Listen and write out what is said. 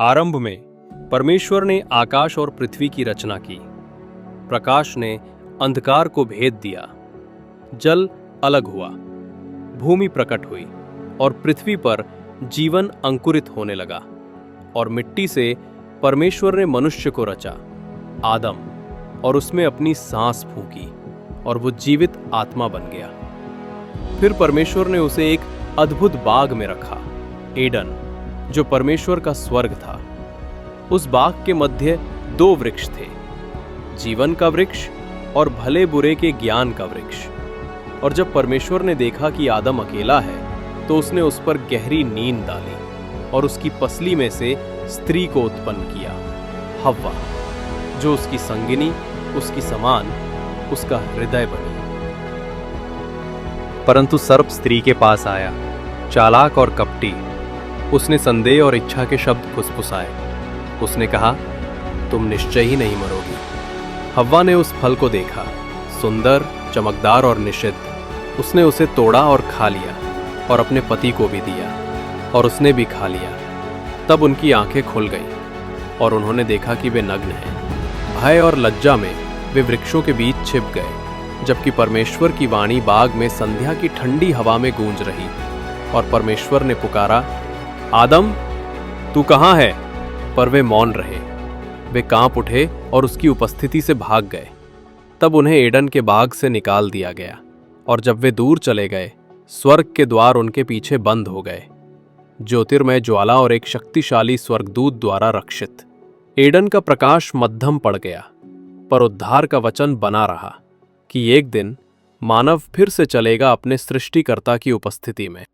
आरंभ में परमेश्वर ने आकाश और पृथ्वी की रचना की। प्रकाश ने अंधकार को भेद दिया। जल अलग हुआ, भूमि प्रकट हुई और पृथ्वी पर जीवन अंकुरित होने लगा। और मिट्टी से परमेश्वर ने मनुष्य को रचा, आदम, और उसमें अपनी सांस फूंकी और वो जीवित आत्मा बन गया। फिर परमेश्वर ने उसे एक अद्भुत बाग में रखा, एडन, जो परमेश्वर का स्वर्ग था। उस बाग के मध्य 2 वृक्ष थे, जीवन का वृक्ष और भले बुरे के ज्ञान का वृक्ष। और जब परमेश्वर ने देखा कि आदम अकेला है, तो उसने उस पर गहरी नींद डाली और उसकी पसली में से स्त्री को उत्पन्न किया, हव्वा, जो उसकी संगिनी, उसकी समान, उसका हृदय बनी। परंतु सर्प स्त्री के पास आया, चालाक और कपटी। उसने संदेह और इच्छा के शब्द फुसफुसाए। उसने कहा, तुम निश्चय ही नहीं मरोगी। हव्वा ने उस फल को देखा, सुंदर, चमकदार और निषिद्ध। उसने उसे तोड़ा और खा लिया और अपने पति को भी दिया, और उसने भी खा लिया। तब उनकी आंखें खुल गईं और उन्होंने देखा कि वे नग्न हैं। भय और लज्जा में वे वृक्षों के बीच छिप गए, जबकि परमेश्वर की वाणी बाग में संध्या की ठंडी हवा में गूंज रही। और परमेश्वर ने पुकारा, आदम, तू कहाँ है? पर वे मौन रहे। वे कांप उठे और उसकी उपस्थिति से भाग गए। तब उन्हें एडन के बाग से निकाल दिया गया, और जब वे दूर चले गए, स्वर्ग के द्वार उनके पीछे बंद हो गए, ज्योतिर्मय ज्वाला और एक शक्तिशाली स्वर्गदूत द्वारा रक्षित। एडन का प्रकाश मध्यम पड़ गया, पर उद्धार का वचन बना रहा कि एक दिन मानव फिर से चलेगा अपने सृष्टिकर्ता की उपस्थिति में।